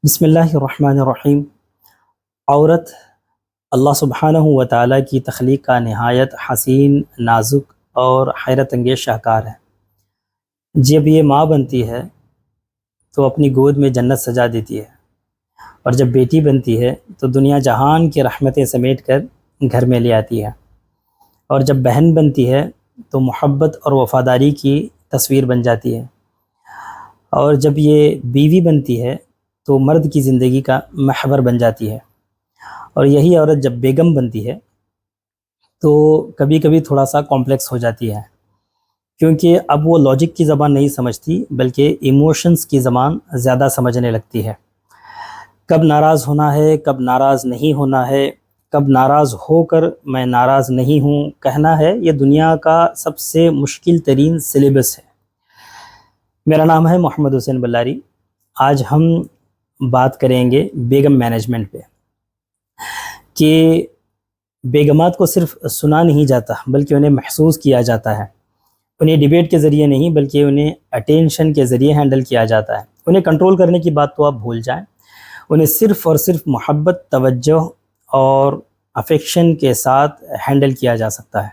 بسم اللہ الرحمن الرحیم۔ عورت اللہ سبحانہ و تعالیٰ کی تخلیق کا نہایت حسین، نازک اور حیرت انگیز شاہکار ہے۔ جب یہ ماں بنتی ہے تو اپنی گود میں جنت سجا دیتی ہے، اور جب بیٹی بنتی ہے تو دنیا جہان کی رحمتیں سمیٹ کر گھر میں لے آتی ہے، اور جب بہن بنتی ہے تو محبت اور وفاداری کی تصویر بن جاتی ہے، اور جب یہ بیوی بنتی ہے تو مرد کی زندگی کا محور بن جاتی ہے۔ اور یہی عورت جب بیگم بنتی ہے تو کبھی کبھی تھوڑا سا کمپلیکس ہو جاتی ہے، کیونکہ اب وہ لاجک کی زبان نہیں سمجھتی بلکہ ایموشنز کی زبان زیادہ سمجھنے لگتی ہے۔ کب ناراض ہونا ہے، کب ناراض نہیں ہونا ہے، کب ناراض ہو کر میں ناراض نہیں ہوں کہنا ہے، یہ دنیا کا سب سے مشکل ترین سلیبس ہے۔ میرا نام ہے محمد حسین بلاری۔ آج ہم بات کریں گے بیگم مینجمنٹ پہ، کہ بیگمات کو صرف سنا نہیں جاتا بلکہ انہیں محسوس کیا جاتا ہے۔ انہیں ڈیبیٹ کے ذریعے نہیں بلکہ انہیں اٹینشن کے ذریعے ہینڈل کیا جاتا ہے۔ انہیں کنٹرول کرنے کی بات تو آپ بھول جائیں، انہیں صرف اور صرف محبت، توجہ اور افیکشن کے ساتھ ہینڈل کیا جا سکتا ہے۔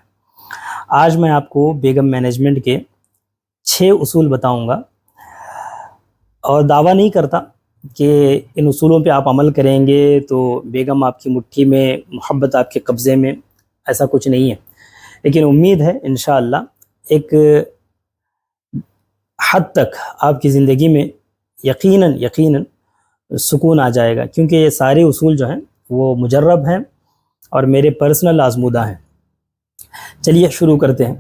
آج میں آپ کو بیگم مینجمنٹ کے 6 اصول بتاؤں گا، اور دعویٰ نہیں کرتا کہ ان اصولوں پہ آپ عمل کریں گے تو بیگم آپ کی مٹھی میں، محبت آپ کے قبضے میں، ایسا کچھ نہیں ہے۔ لیکن امید ہے انشاءاللہ ایک حد تک آپ کی زندگی میں یقیناً سکون آ جائے گا، کیونکہ یہ سارے اصول جو ہیں وہ مجرب ہیں اور میرے پرسنل آزمودہ ہیں۔ چلیے شروع کرتے ہیں۔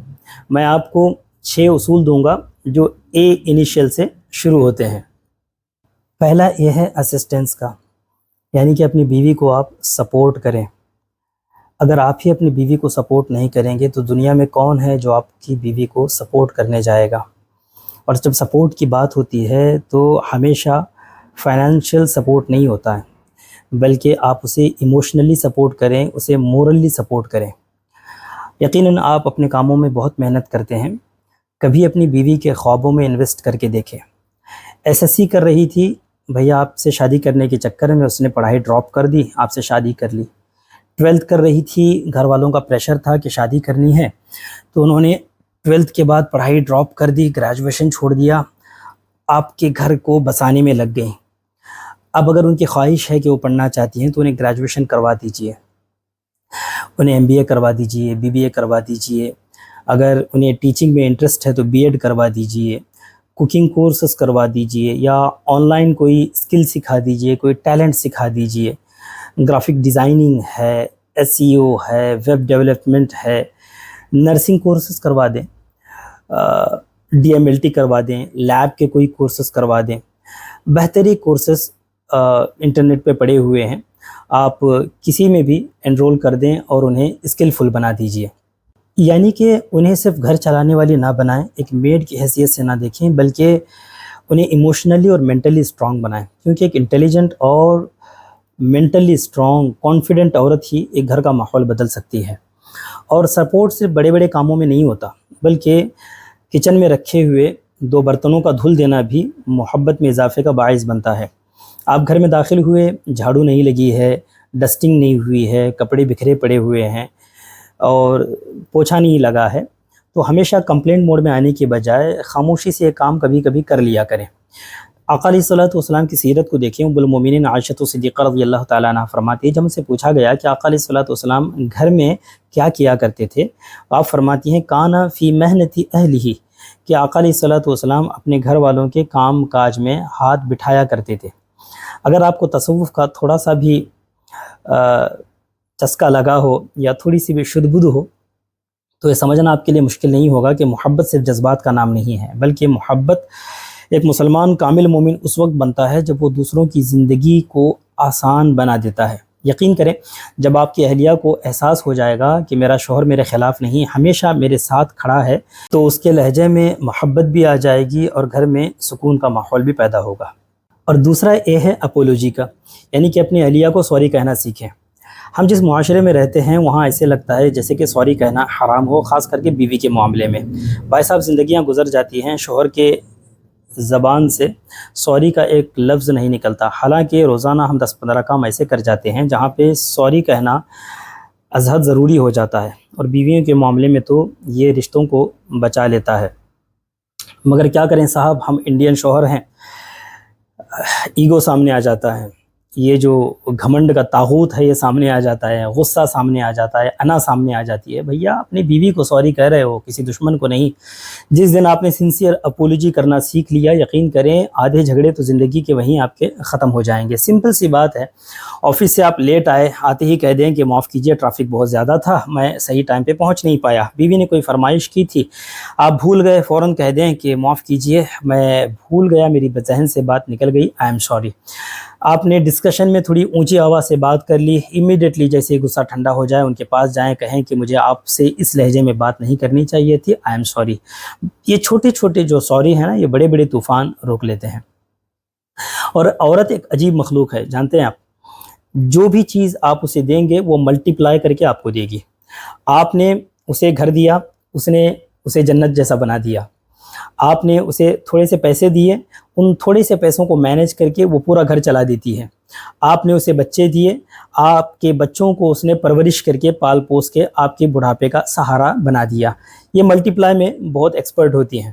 میں آپ کو 6 اصول دوں گا جو اے انیشیل سے شروع ہوتے ہیں۔ پہلا یہ ہے اسسٹنس کا، یعنی کہ اپنی بیوی کو آپ سپورٹ کریں۔ اگر آپ ہی اپنی بیوی کو سپورٹ نہیں کریں گے تو دنیا میں کون ہے جو آپ کی بیوی کو سپورٹ کرنے جائے گا؟ اور جب سپورٹ کی بات ہوتی ہے تو ہمیشہ فائنینشیل سپورٹ نہیں ہوتا ہے، بلکہ آپ اسے ایموشنلی سپورٹ کریں، اسے مورلی سپورٹ کریں۔ یقیناً آپ اپنے کاموں میں بہت محنت کرتے ہیں، کبھی اپنی بیوی کے خوابوں میں انویسٹ کر کے دیکھیں۔ ایس ایس سی کر رہی تھی، بھیا آپ سے شادی کرنے کے چکر میں اس نے پڑھائی ڈراپ کر دی، آپ سے شادی کر لی۔ 12th کر رہی تھی، گھر والوں کا پریشر تھا کہ شادی کرنی ہے، تو انہوں نے 12th کے بعد پڑھائی ڈراپ کر دی، گریجویشن چھوڑ دیا، آپ کے گھر کو بسانے میں لگ گئیں۔ اب اگر ان کی خواہش ہے کہ وہ پڑھنا چاہتی ہیں تو انہیں گریجویشن کروا دیجئے، انہیں MBA کروا دیجئے، BBA کروا دیجئے۔ اگر انہیں ٹیچنگ میں انٹرسٹ ہے تو BEd کروا دیجئے، کوکنگ کورسز کروا دیجئے، یا آن لائن کوئی اسکل سکھا دیجئے، کوئی ٹیلنٹ سکھا دیجئے۔ گرافک ڈیزائننگ ہے، SEO ہے، ویب ڈیولپمنٹ ہے، نرسنگ کورسز کروا دیں، DMLT کروا دیں، لیب کے کوئی کورسز کروا دیں۔ بہترین کورسز انٹرنیٹ پہ پڑے ہوئے ہیں، آپ کسی میں بھی انرول کر دیں اور انہیں اسکلفل بنا دیجئے۔ یعنی کہ انہیں صرف گھر چلانے والی نہ بنائیں، ایک میڈ کی حیثیت سے نہ دیکھیں، بلکہ انہیں ایموشنلی اور مینٹلی اسٹرانگ بنائیں، کیونکہ ایک انٹیلیجنٹ اور مینٹلی اسٹرانگ، کانفیڈنٹ عورت ہی ایک گھر کا ماحول بدل سکتی ہے۔ اور سپورٹ صرف بڑے بڑے کاموں میں نہیں ہوتا، بلکہ کچن میں رکھے ہوئے 2 برتنوں کا دھل دینا بھی محبت میں اضافے کا باعث بنتا ہے۔ آپ گھر میں داخل ہوئے، جھاڑو نہیں لگی ہے، ڈسٹنگ نہیں ہوئی ہے، کپڑے بکھرے پڑے ہوئے ہیں اور پوچھا نہیں لگا ہے، تو ہمیشہ کمپلینٹ موڈ میں آنے کے بجائے خاموشی سے یہ کام کبھی کبھی کر لیا کریں۔ آقا علیہ الصلوۃ والسلام کی سیرت کو دیکھیں۔ ام المومنین عائشہ صدیقہ رضی اللہ تعالیٰ عنہ فرماتی ہے، جب ان سے پوچھا گیا کہ آقا علیہ الصلوۃ والسلام گھر میں کیا کیا کرتے تھے، آپ فرماتی ہیں کانا فی محنت اہلہ، کہ آقا علیہ الصلوۃ والسلام اپنے گھر والوں کے کام کاج میں ہاتھ بٹھایا کرتے تھے۔ اگر آپ کو تصوف کا تھوڑا سا بھی چسکا لگا ہو یا تھوڑی سی بھی شد بدھ ہو تو یہ سمجھنا آپ کے لیے مشکل نہیں ہوگا کہ محبت صرف جذبات کا نام نہیں ہے، بلکہ محبت ایک مسلمان کامل مومن اس وقت بنتا ہے جب وہ دوسروں کی زندگی کو آسان بنا دیتا ہے۔ یقین کریں، جب آپ کی اہلیہ کو احساس ہو جائے گا کہ میرا شوہر میرے خلاف نہیں، ہمیشہ میرے ساتھ کھڑا ہے، تو اس کے لہجے میں محبت بھی آ جائے گی اور گھر میں سکون کا ماحول بھی پیدا ہوگا۔ اور دوسرا یہ ہے اپولوجی کا، یعنی کہ اپنی اہلیہ کو سوری کہنا سیکھیں۔ ہم جس معاشرے میں رہتے ہیں وہاں ایسے لگتا ہے جیسے کہ سوری کہنا حرام ہو، خاص کر کے بیوی کے معاملے میں۔ بھائی صاحب، زندگیاں گزر جاتی ہیں، شوہر کے زبان سے سوری کا ایک لفظ نہیں نکلتا، حالانکہ روزانہ ہم 10-15 کام ایسے کر جاتے ہیں جہاں پہ سوری کہنا ازحد ضروری ہو جاتا ہے، اور بیویوں کے معاملے میں تو یہ رشتوں کو بچا لیتا ہے۔ مگر کیا کریں صاحب، ہم انڈین شوہر ہیں، ایگو سامنے آ جاتا ہے، یہ جو گھمنڈ کا طاغوت ہے یہ سامنے آ جاتا ہے، غصہ سامنے آ جاتا ہے، انا سامنے آ جاتی ہے۔ بھیا اپنی بیوی کو سوری کہہ رہے ہو، کسی دشمن کو نہیں۔ جس دن آپ نے سنسیئر اپولوجی کرنا سیکھ لیا، یقین کریں آدھے جھگڑے تو زندگی کے وہیں آپ کے ختم ہو جائیں گے۔ سمپل سی بات ہے، آفس سے آپ لیٹ آئے، آتے ہی کہہ دیں کہ معاف کیجئے ٹریفک بہت زیادہ تھا، میں صحیح ٹائم پہ پہنچ نہیں پایا۔ بیوی نے کوئی فرمائش کی تھی، آپ بھول گئے، فوراً کہہ دیں کہ معاف کیجئے میں بھول گیا، میری ذہن سے بات نکل گئی، آئی ایم سوری۔ آپ نے ڈسکشن میں تھوڑی اونچی آواز سے بات کر لی، امیڈیٹلی جیسے غصہ ٹھنڈا ہو جائے ان کے پاس جائیں، کہیں کہ مجھے آپ سے اس لہجے میں بات نہیں کرنی چاہیے تھی، آئی ایم سوری۔ یہ چھوٹے چھوٹے جو سوری ہیں نا، یہ بڑے بڑے طوفان روک لیتے ہیں۔ اور عورت ایک عجیب مخلوق ہے، جانتے ہیں آپ، جو بھی چیز آپ اسے دیں گے وہ ملٹی پلائی کر کے آپ کو دے گی۔ آپ نے اسے گھر دیا، اس نے اسے جنت جیسا بنا دیا۔ آپ نے اسے تھوڑے سے پیسے دیے، ان تھوڑے سے پیسوں کو مینیج کر کے وہ پورا گھر چلا دیتی ہے۔ آپ نے اسے بچے دیے، آپ کے بچوں کو اس نے پرورش کر کے پال پوس کے آپ کے بڑھاپے کا سہارا بنا دیا۔ یہ ملٹی پلائی میں بہت ایکسپرٹ ہوتی ہیں۔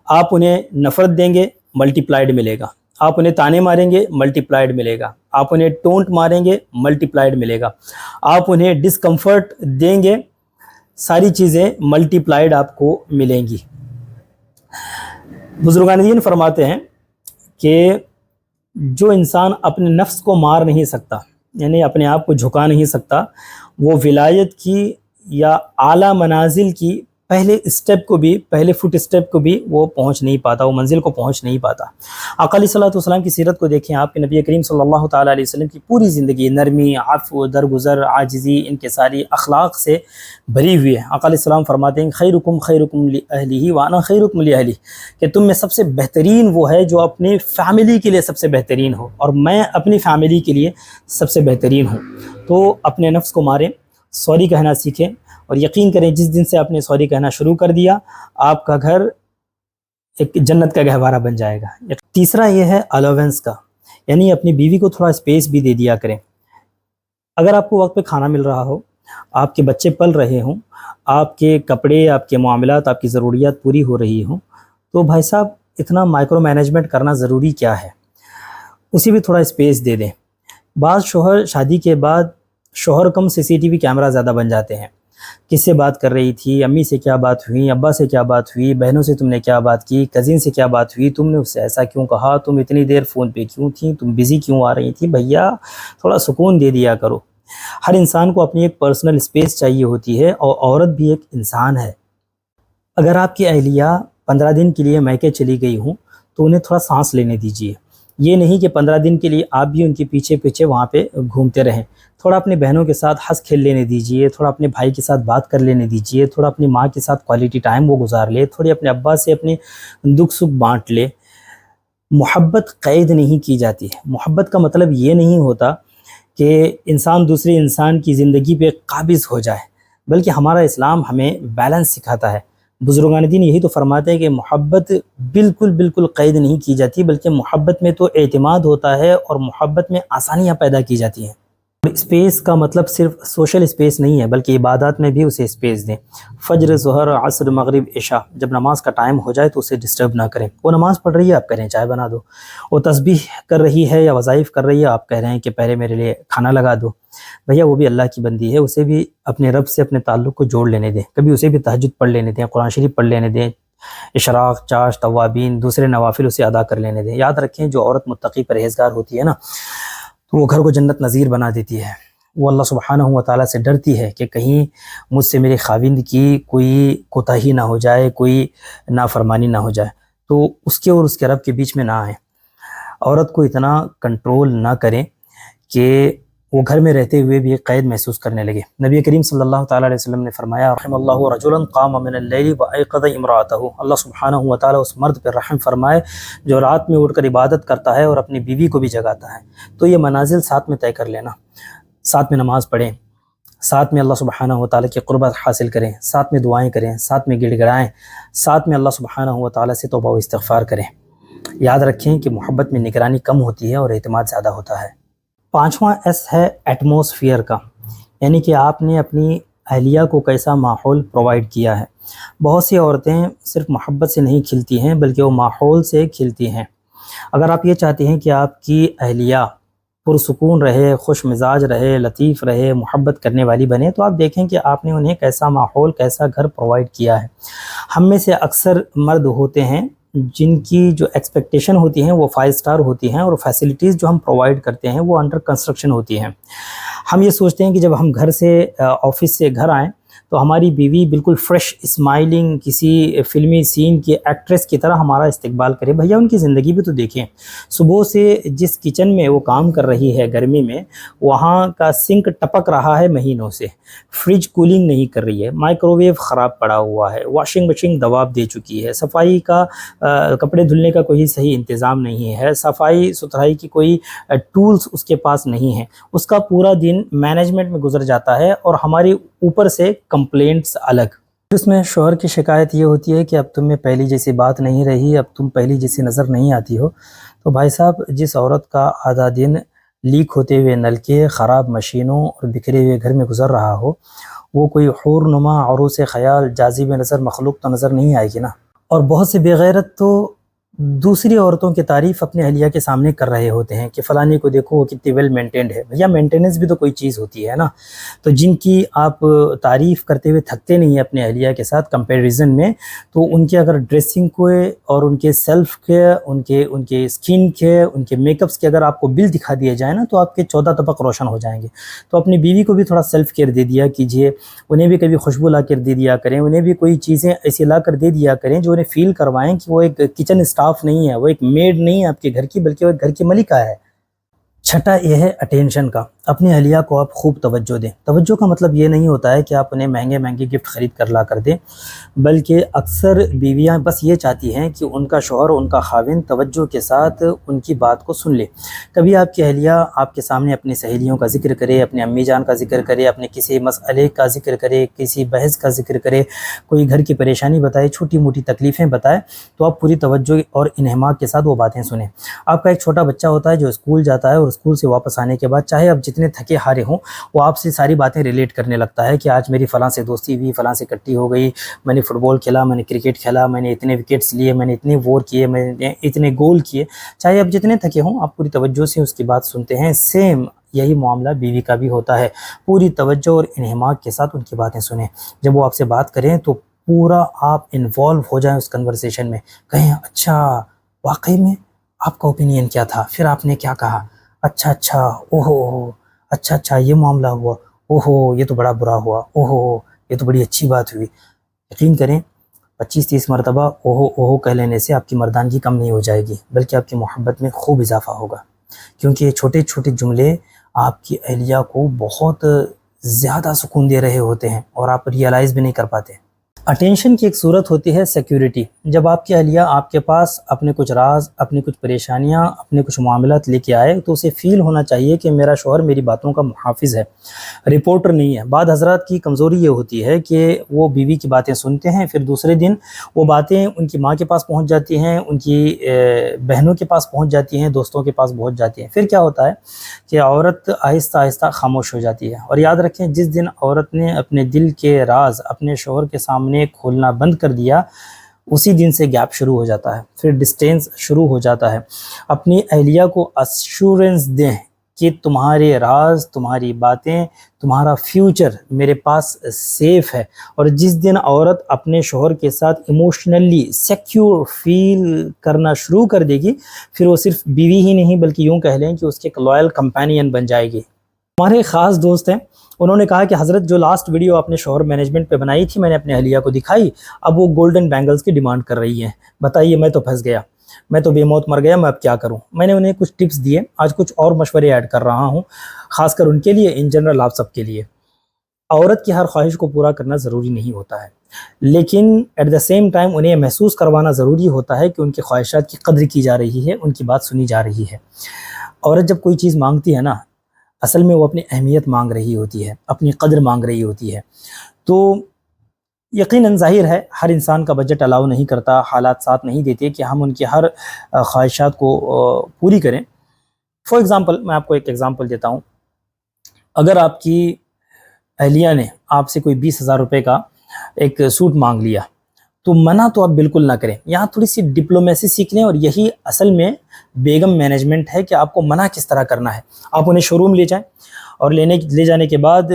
آپ انہیں نفرت دیں گے، ملٹی پلائیڈ ملے گا۔ آپ انہیں تانے ماریں گے، ملٹی پلائیڈ ملے گا۔ آپ انہیں ٹونٹ ماریں گے، ملٹی پلائیڈ ملے گا۔ آپ انہیں ڈسکمفرٹ دیں گے، ساری چیزیں ملٹی پلائیڈ آپ کو ملیں گی۔ بزرگان دین فرماتے ہیں کہ جو انسان اپنے نفس کو مار نہیں سکتا، یعنی اپنے آپ کو جھکا نہیں سکتا، وہ ولایت کی یا اعلیٰ منازل کی پہلے اسٹیپ کو بھی، پہلے فٹ اسٹیپ کو بھی وہ پہنچ نہیں پاتا، وہ منزل کو پہنچ نہیں پاتا۔ آقا علیہ الصلوۃ والسلام کی سیرت کو دیکھیں، آپ کے نبی کریم صلی اللہ تعالیٰ علیہ وسلم کی پوری زندگی نرمی، عفو، درگزر، عاجزی، ان کے ساری اخلاق سے بھری ہوئی ہے۔ آقا علیہ السلام فرماتے ہیں خیرکم خیرکم لأہلہ وانا خیرکم لأہلہ، کہ تم میں سب سے بہترین وہ ہے جو اپنی فیملی کے لیے سب سے بہترین ہو، اور میں اپنی فیملی کے لیے سب سے بہترین ہوں۔ تو اپنے نفس کو ماریں، سوری کہنا سیکھیں، اور یقین کریں جس دن سے آپ نے سوری کہنا شروع کر دیا، آپ کا گھر ایک جنت کا گہوارہ بن جائے گا۔ تیسرا یہ ہے الاوینس کا، یعنی اپنی بیوی کو تھوڑا اسپیس بھی دے دیا کریں۔ اگر آپ کو وقت پہ کھانا مل رہا ہو، آپ کے بچے پل رہے ہوں، آپ کے کپڑے، آپ کے معاملات، آپ کی ضروریات پوری ہو رہی ہوں، تو بھائی صاحب اتنا مائکرو مینجمنٹ کرنا ضروری کیا ہے؟ اسے بھی تھوڑا اسپیس دے دیں۔ بعض شوہر شادی کے بعد شوہر کم CCTV کیمرہ زیادہ بن جاتے ہیں۔ کس سے بات کر رہی تھی، امی سے کیا بات ہوئی، ابا سے کیا بات ہوئی، بہنوں سے تم نے کیا بات کی، کزن سے کیا بات ہوئی، تم نے اس سے ایسا کیوں کہا، تم اتنی دیر فون پہ کیوں تھیں، تم بزی کیوں آ رہی تھی۔ بھیا تھوڑا سکون دے دیا کرو۔ ہر انسان کو اپنی ایک پرسنل اسپیس چاہیے ہوتی ہے، اور عورت بھی ایک انسان ہے۔ اگر آپ کی اہلیہ 15 دن کے لیے میکے چلی گئی ہوں تو انہیں تھوڑا سانس لینے دیجیے۔ یہ نہیں کہ 15 دن کے لیے آپ بھی ان کے پیچھے پیچھے وہاں پہ گھومتے رہیں۔ تھوڑا اپنے بہنوں کے ساتھ ہنس کھیل لینے دیجیے، تھوڑا اپنے بھائی کے ساتھ بات کر لینے دیجیے، تھوڑا اپنی ماں کے ساتھ کوالٹی ٹائم وہ گزار لے، تھوڑی اپنے ابا سے اپنے دکھ سکھ بانٹ لے۔ محبت قید نہیں کی جاتی ہے۔ محبت کا مطلب یہ نہیں ہوتا کہ انسان دوسرے انسان کی زندگی پہ قابض ہو جائے، بلکہ ہمارا اسلام ہمیں بیلنس سکھاتا ہے۔ بزرگان دین یہی تو فرماتے ہیں کہ محبت بالکل قید نہیں کی جاتی، بلکہ محبت میں تو اعتماد ہوتا ہے، اور محبت میں آسانیاں پیدا کی جاتی ہیں۔ اسپیس کا مطلب صرف سوشل اسپیس نہیں ہے، بلکہ عبادات میں بھی اسے اسپیس دیں۔ فجر، ظہر، عصر، مغرب، عشاء، جب نماز کا ٹائم ہو جائے تو اسے ڈسٹرب نہ کریں۔ وہ نماز پڑھ رہی ہے، آپ کہہ رہے ہیں چائے بنا دو۔ وہ تسبیح کر رہی ہے یا وظائف کر رہی ہے، آپ کہہ رہے ہیں کہ پہلے میرے لیے کھانا لگا دو۔ بھیا وہ بھی اللہ کی بندی ہے، اسے بھی اپنے رب سے اپنے تعلق کو جوڑ لینے دیں۔ کبھی اسے بھی تہجد پڑھ لینے دیں، قرآن شریف پڑھ لینے دیں، اشراق، چاشت، توابین، دوسرے نوافل اسے ادا کر لینے دیں۔ یاد رکھیں جو عورت متقی پرہیزگار ہوتی ہے نا، تو وہ گھر کو جنت نظیر بنا دیتی ہے۔ وہ اللہ سبحانہ و تعالیٰ سے ڈرتی ہے کہ کہیں مجھ سے میرے خاوند کی کوئی کوتاہی نہ ہو جائے، کوئی نافرمانی نہ ہو جائے، تو اس کے اور اس کے رب کے بیچ میں نہ آئیں۔ عورت کو اتنا کنٹرول نہ کریں کہ وہ گھر میں رہتے ہوئے بھی قید محسوس کرنے لگے۔ نبی کریم صلی اللہ تعالیٰ علیہ وسلم نے فرمایا رحم اللہ رجلا قام من اللیل وایقظ امرأتہ، اللہ سبحانہ و تعالیٰ اس مرد پر رحم فرمائے جو رات میں اٹھ کر عبادت کرتا ہے اور اپنی بیوی کو بھی جگاتا ہے۔ تو یہ منازل ساتھ میں طے کر لینا، ساتھ میں نماز پڑھیں، ساتھ میں اللہ سبحانہ و تعالیٰ کی قربت حاصل کریں، ساتھ میں دعائیں کریں، ساتھ میں گڑ گڑائیں، ساتھ میں اللہ سبحانہ و تعالیٰ سے توبہ و استغفار کریں۔ یاد رکھیں کہ محبت میں نگرانی کم ہوتی ہے اور اعتماد زیادہ ہوتا ہے۔ پانچواں ایس ہے ایٹماسفیئر کا، یعنی کہ آپ نے اپنی اہلیہ کو کیسا ماحول پرووائڈ کیا ہے۔ بہت سی عورتیں صرف محبت سے نہیں کھلتی ہیں بلکہ وہ ماحول سے کھلتی ہیں۔ اگر آپ یہ چاہتے ہیں کہ آپ کی اہلیہ پرسکون رہے، خوش مزاج رہے، لطیف رہے، محبت کرنے والی بنے، تو آپ دیکھیں کہ آپ نے انہیں کیسا ماحول، کیسا گھر پرووائڈ کیا ہے۔ ہم میں سے اکثر مرد ہوتے ہیں جن کی جو ایکسپیکٹیشن ہوتی ہیں وہ 5 اسٹار ہوتی ہیں، اور فیسلٹیز جو ہم پرووائڈ کرتے ہیں وہ انڈر کنسٹرکشن ہوتی ہیں۔ ہم یہ سوچتے ہیں کہ جب ہم گھر سے آفس سے گھر آئیں تو ہماری بیوی بالکل فریش اسمائلنگ کسی فلمی سین کی ایکٹریس کی طرح ہمارا استقبال کرے۔ بھیا ان کی زندگی بھی تو دیکھیں، صبح سے جس کچن میں وہ کام کر رہی ہے گرمی میں، وہاں کا سنک ٹپک رہا ہے مہینوں سے، فریج کولنگ نہیں کر رہی ہے، مائکرو ویو خراب پڑا ہوا ہے، واشنگ مشین دواب دے چکی ہے، صفائی کا کپڑے دھلنے کا کوئی صحیح انتظام نہیں ہے، صفائی ستھرائی کی کوئی ٹولز اس کے پاس نہیں ہیں، اس کا پورا دن مینجمنٹ میں گزر جاتا ہے، اور ہماری اوپر سے کمپلینٹس الگ۔ اس میں شوہر کی شکایت یہ ہوتی ہے کہ اب تم میں پہلی جیسی بات نہیں رہی، اب تم پہلی جیسی نظر نہیں آتی ہو۔ تو بھائی صاحب، جس عورت کا آدھا دن لیک ہوتے ہوئے نلکے، خراب مشینوں اور بکھرے ہوئے گھر میں گزر رہا ہو، وہ کوئی حور نما، عروس خیال، جاذب نظر مخلوق تو نظر نہیں آئے گی نا۔ اور بہت سے بے غیرت تو دوسری عورتوں کی تعریف اپنے اہلیہ کے سامنے کر رہے ہوتے ہیں کہ فلانی کو دیکھو وہ کتنی ویل مینٹینڈ ہے۔ بھیا مینٹیننس بھی تو کوئی چیز ہوتی ہے نا۔ تو جن کی آپ تعریف کرتے ہوئے تھکتے نہیں ہیں اپنے اہلیہ کے ساتھ کمپیریزن میں، تو ان کے اگر ڈریسنگ کو اور ان کے سیلف کے، ان کے اسکن کے، ان کے میک اپس کے اگر آپ کو بل دکھا دیا جائے نا، تو آپ کے 14 طبق روشن ہو جائیں گے۔ تو اپنی بیوی کو بھی تھوڑا سیلف کیئر دے دیا کیجئے، انہیں بھی کبھی خوشبو لا کر دے دیا کریں، انہیں بھی کوئی چیزیں ایسی لا کر دے دیا کریں جو انہیں فیل کروائیں کہ وہ ایک کچن اسٹاف نہیں ہے، وہ ایک میڈ نہیں ہے آپ کے گھر کی، بلکہ وہ ایک گھر کی ملکہ ہے۔ چھٹا یہ ہے اٹینشن کا۔ اپنی اہلیہ کو آپ خوب توجہ دیں۔ توجہ کا مطلب یہ نہیں ہوتا ہے کہ آپ انہیں مہنگے مہنگے گفٹ خرید کر لا کر دیں، بلکہ اکثر بیویاں بس یہ چاہتی ہیں کہ ان کا شوہر، ان کا خاوند توجہ کے ساتھ ان کی بات کو سن لے۔ کبھی آپ کی اہلیہ آپ کے سامنے اپنی سہیلیوں کا ذکر کرے، اپنے امی جان کا ذکر کرے، اپنے کسی مسئلے کا ذکر کرے، کسی بحث کا ذکر کرے، کوئی گھر کی پریشانی بتائے، چھوٹی موٹی تکلیفیں بتائے، تو آپ پوری توجہ اور انہماک کے ساتھ وہ باتیں سنیں۔ آپ کا ایک چھوٹا بچہ ہوتا ہے جو اسکول جاتا ہے، اور اسکول سے واپس آنے کے بعد چاہے آپ جتنے تھکے ہارے ہوں، وہ آپ سے ساری باتیں ریلیٹ کرنے لگتا ہے کہ آج میری فلاں سے دوستی ہوئی، فلاں سے کٹی ہو گئی، میں نے فٹ بال کھیلا، میں نے کرکٹ کھیلا، میں نے اتنے وکٹس لیے، میں نے اتنے وور کیے، میں نے اتنے گول کیے۔ چاہے آپ جتنے تھکے ہوں، آپ پوری توجہ سے اس کی بات سنتے ہیں۔ سیم یہی معاملہ بیوی کا بھی ہوتا ہے، پوری توجہ اور انہماک کے ساتھ ان کی باتیں سنیں۔ جب وہ آپ سے بات کریں تو پورا آپ انوالو ہو جائیں اس کنورسیشن میں، کہیں اچھا واقعی میں آپ کا اوپینین کیا تھا، پھر آپ نے کیا کہا، اچھا اوہو، اچھا یہ معاملہ ہوا، اوہو یہ تو بڑا برا ہوا، اوہو یہ تو بڑی اچھی بات ہوئی۔ یقین کریں 25-30 مرتبہ اوہو کہہ لینے سے آپ کی مردانگی کم نہیں ہو جائے گی، بلکہ آپ کی محبت میں خوب اضافہ ہوگا، کیونکہ یہ چھوٹے چھوٹے جملے آپ کی اہلیہ کو بہت زیادہ سکون دے رہے ہوتے ہیں، اور آپ ریئلائز بھی نہیں کر پاتے۔ اٹینشن کی ایک صورت ہوتی ہے سیکیورٹی۔ جب آپ کی اہلیہ آپ کے پاس اپنے کچھ راز، اپنی کچھ پریشانیاں، اپنے کچھ معاملات لے کے آئے، تو اسے فیل ہونا چاہیے کہ میرا شوہر میری باتوں کا محافظ ہے، رپورٹر نہیں ہے۔ بعض حضرات کی کمزوری یہ ہوتی ہے کہ وہ بیوی کی باتیں سنتے ہیں، پھر دوسرے دن وہ باتیں ان کی ماں کے پاس پہنچ جاتی ہیں، ان کی بہنوں کے پاس پہنچ جاتی ہیں، دوستوں کے پاس پہنچ جاتی ہیں۔ پھر کیا ہوتا ہے کہ عورت آہستہ آہستہ خاموش ہو جاتی ہے۔ اور یاد رکھیں، جس دن عورت نے اپنے دل کے راز اپنے شوہر کے سامنے کھولنا بند کر دیا، اسی دن سے گیپ شروع ہو جاتا ہے، پھر ڈسٹینس شروع ہو جاتا ہے۔ اپنی اہلیہ کو اسیورنس دیں کہ تمہارے راز، تمہاری باتیں، تمہارا فیوچر میرے پاس سیف ہے۔ اور جس دن عورت اپنے شوہر کے ساتھ ایموشنلی سیکیور فیل کرنا شروع کر دے گی، پھر وہ صرف بیوی ہی نہیں بلکہ یوں کہہ لیں کہ اس کے ایک لائل کمپینین بن جائے گی۔ ہمارے خاص دوست ہیں، انہوں نے کہا کہ حضرت جو لاسٹ ویڈیو آپ نے شوہر مینجمنٹ پہ بنائی تھی، میں نے اپنے اہلیہ کو دکھائی، اب وہ گولڈن بینگلز کی ڈیمانڈ کر رہی ہیں، بتائیے میں تو پھنس گیا، میں تو بے موت مر گیا، میں اب کیا کروں۔ میں نے انہیں کچھ ٹپس دیے، آج کچھ اور مشورے ایڈ کر رہا ہوں، خاص کر ان کے لیے، ان جنرل آپ سب کے لیے۔ عورت کی ہر خواہش کو پورا کرنا ضروری نہیں ہوتا ہے، لیکن ایٹ دا سیم ٹائم انہیں محسوس کروانا ضروری ہوتا ہے کہ ان کی خواہشات کی قدر کی جا رہی ہے، ان کی بات سنی جا رہی ہے۔ عورت جب کوئی چیز مانگتی ہے نا، اصل میں وہ اپنی اہمیت مانگ رہی ہوتی ہے، اپنی قدر مانگ رہی ہوتی ہے۔ تو یقیناً ظاہر ہے ہر انسان کا بجٹ الاؤ نہیں کرتا، حالات ساتھ نہیں دیتے کہ ہم ان کی ہر خواہشات کو پوری کریں۔ فار ایگزامپل میں آپ کو ایک ایگزامپل دیتا ہوں، اگر آپ کی اہلیہ نے آپ سے کوئی 20,000 روپے کا ایک سوٹ مانگ لیا تو منع تو آپ بالکل نہ کریں، یہاں تھوڑی سی ڈپلومیسی سیکھ لیں، اور یہی اصل میں بیگم مینجمنٹ ہے کہ آپ کو منع کس طرح کرنا ہے۔ آپ انہیں شو روم لے جائیں اور لے جانے کے بعد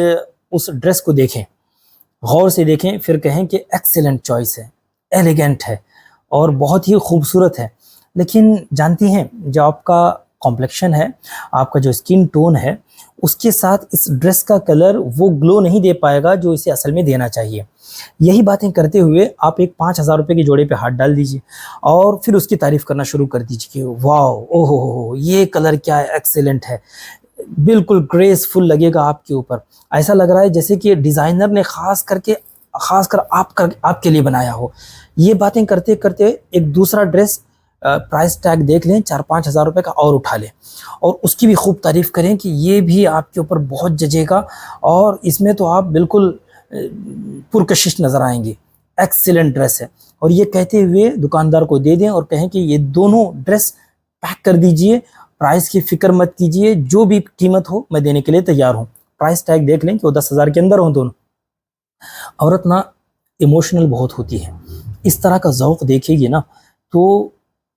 اس ڈریس کو دیکھیں، غور سے دیکھیں، پھر کہیں کہ ایکسیلنٹ چوائس ہے، ایلیگنٹ ہے اور بہت ہی خوبصورت ہے، لیکن جانتی ہیں جو آپ کا کمپلیکشن ہے، آپ کا جو اسکن ٹون ہے، اس کے ساتھ اس ڈریس کا کلر وہ گلو نہیں دے پائے گا جو اسے اصل میں دینا چاہیے۔ یہی باتیں کرتے ہوئے آپ ایک 5,000 روپے کے جوڑے پہ ہاتھ ڈال دیجئے اور پھر اس کی تعریف کرنا شروع کر دیجئے کہ واو، اوہ ہو، یہ کلر کیا ہے، ایکسیلنٹ ہے، بالکل گریسفل لگے گا آپ کے اوپر، ایسا لگ رہا ہے جیسے کہ ڈیزائنر نے خاص کر آپ کے لیے بنایا ہو۔ یہ باتیں کرتے کرتے ایک دوسرا ڈریس پرائس ٹیگ دیکھ لیں، 4-5 ہزار روپے کا اور اٹھا لیں اور اس کی بھی خوب تعریف کریں کہ یہ بھی آپ کے اوپر بہت جچے گا اور اس میں تو آپ بالکل پرکشش نظر آئیں گے، ایکسیلنٹ ڈریس ہے۔ اور یہ کہتے ہوئے دکاندار کو دے دیں اور کہیں کہ یہ دونوں ڈریس پیک کر دیجئے، پرائس کی فکر مت کیجئے، جو بھی قیمت ہو میں دینے کے لیے تیار ہوں۔ پرائس ٹیگ دیکھ لیں کہ وہ 10,000 کے اندر ہوں دونوں۔ عورت نا ایموشنل بہت ہوتی ہے، اس طرح کا ذوق دیکھے گی نا تو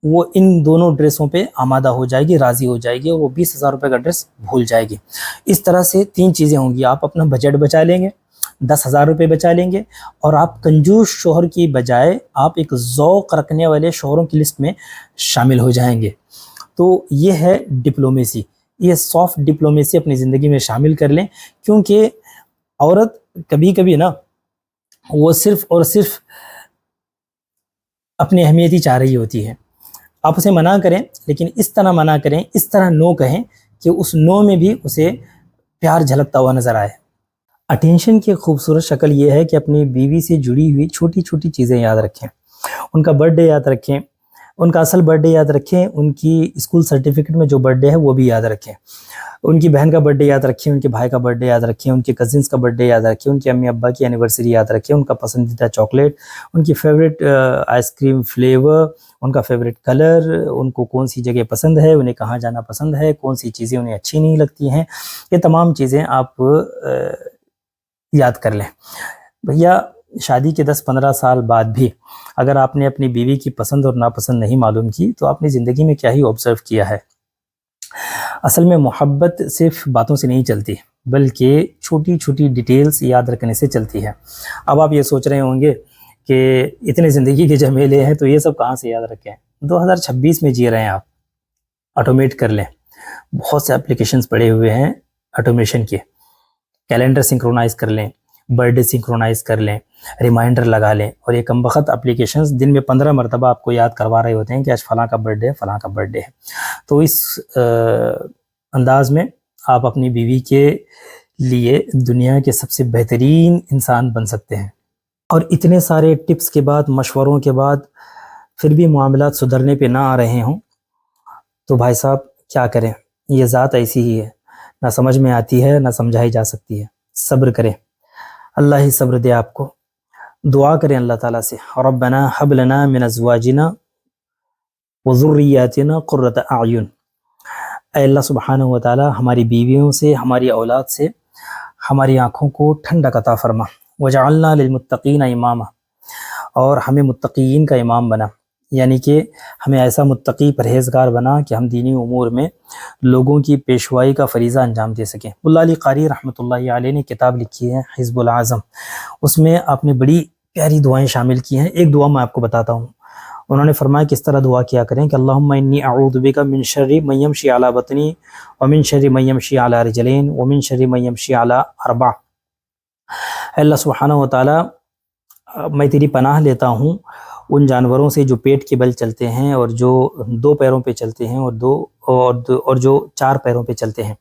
وہ ان دونوں ڈریسوں پہ آمادہ ہو جائے گی، راضی ہو جائے گی اور وہ 20,000 روپے کا ڈریس بھول جائے گی۔ اس طرح سے 3 چیزیں ہوں گی، آپ اپنا بجٹ بچا لیں گے، 10,000 روپے بچا لیں گے، اور آپ کنجوس شوہر کی بجائے آپ ایک ذوق رکھنے والے شوہروں کی لسٹ میں شامل ہو جائیں گے۔ تو یہ ہے ڈپلومیسی، یہ سافٹ ڈپلومیسی اپنی زندگی میں شامل کر لیں، کیونکہ عورت کبھی کبھی نا وہ صرف اور صرف اپنی اہمیت ہی چاہ رہی ہوتی ہے۔ آپ اسے منع کریں، لیکن اس طرح منع کریں، اس طرح نو کہیں کہ اس نو میں بھی اسے پیار جھلکتا ہوا نظر آئے۔ اٹینشن کی خوبصورت شکل یہ ہے کہ اپنی بیوی سے جڑی ہوئی چھوٹی چھوٹی چیزیں یاد رکھیں، ان کا برتھ ڈے یاد رکھیں، ان کا اصل برتھ ڈے یاد رکھیں، ان کی اسکول سرٹیفکیٹ میں جو برتھ ڈے ہے وہ بھی یاد رکھیں، ان کی بہن کا برتھ ڈے یاد رکھیں، ان کے بھائی کا برتھ ڈے یاد رکھیں، ان کے کزنس کا برتھ ڈے یاد رکھیں، ان کے امی ابا کی اینیورسری یاد رکھیں، ان کا پسندیدہ چاکلیٹ، ان کی فیوریٹ آئس کریم فلیور، ان کا فیوریٹ کلر، ان کو کون سی جگہ پسند ہے، انہیں کہاں جانا پسند ہے، کون سی چیزیں انہیں اچھی نہیں لگتی ہیں، یہ تمام چیزیں آپ یاد کر لیں۔ بھیا شادی کے 10-15 سال بعد بھی اگر آپ نے اپنی بیوی کی پسند اور ناپسند نہیں معلوم کی تو آپ نے زندگی میں کیا ہی آبزرو کیا ہے۔ اصل میں محبت صرف باتوں سے نہیں چلتی بلکہ چھوٹی چھوٹی ڈیٹیلز یاد رکھنے سے چلتی ہے۔ اب آپ یہ سوچ رہے ہوں گے کہ اتنے زندگی کے جھمیلے ہیں تو یہ سب کہاں سے یاد رکھیں؟ 2026 میں جی رہے ہیں آپ، آٹومیٹ کر لیں، بہت سے اپلیکیشنز پڑے ہوئے ہیں آٹومیشن کے، کیلنڈر سنکرونائز کر لیں، برتھ ڈے سنکرونائز کر لیں، ریمائنڈر لگا لیں، اور یہ کم بخت اپلیکیشنز دن میں 15 مرتبہ آپ کو یاد کروا رہے ہوتے ہیں کہ آج فلاں کا برتھ ڈے ہے، فلاں کا برتھ ڈے ہے۔ تو اس انداز میں آپ اپنی بیوی کے لیے دنیا کے سب سے بہترین انسان بن سکتے ہیں۔ اور اتنے سارے ٹپس کے بعد، مشوروں کے بعد پھر بھی معاملات سدھرنے پہ نہ آ رہے ہوں تو بھائی صاحب کیا کریں؟ یہ ذات ایسی ہی ہے، نہ سمجھ میں آتی ہے نہ سمجھائی جا سکتی ہے۔ صبر کریں، اللہ ہی صبر دے آپ کو۔ دعا کریں اللہ تعالیٰ سے، ربنا حب لنا من ازواجنا وذریاتنا قرۃ اعین، اے اللہ سبحانہ و تعالیٰ ہماری بیویوں سے، ہماری اولاد سے ہماری آنکھوں کو ٹھنڈک عطا فرما، وجعلنا للمتقین اماما، اور ہمیں متقین کا امام بنا، یعنی کہ ہمیں ایسا متقی پرہیزگار بنا کہ ہم دینی امور میں لوگوں کی پیشوائی کا فریضہ انجام دے سکیں۔ ملا علی قاری رحمۃ اللہ علیہ نے کتاب لکھی ہے حزب العظم، اس میں آپ نے بڑی پیاری دعائیں شامل کی ہیں۔ ایک دعا میں آپ کو بتاتا ہوں، انہوں نے فرمایا کس طرح دعا کیا کریں کہ اللہم انی اعوذ بک من شر من یمشی علی بطنی ومن شر من یمشی علی رجلین ومن شر من یمشی علی اربع۔ اے اللہ سبحانہ و تعالیٰ میں تیری پناہ لیتا ہوں ان جانوروں سے جو پیٹ کے بل چلتے ہیں اور جو 2 پیروں پہ چلتے ہیں اور جو 4 پیروں پہ چلتے ہیں۔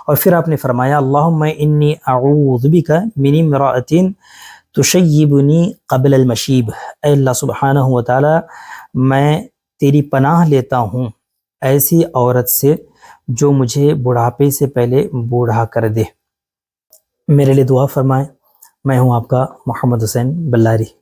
اور پھر آپ نے فرمایا اللہم انی اعوذ بک من امرأۃ تشیبنی قبل المشیب، اے اللہ سبحانہ و تعالی میں تیری پناہ لیتا ہوں ایسی عورت سے جو مجھے بڑھاپے سے پہلے بوڑھا کر دے۔ میرے لیے دعا فرمائیں، میں ہوں آپ کا محمد حسین بلاری۔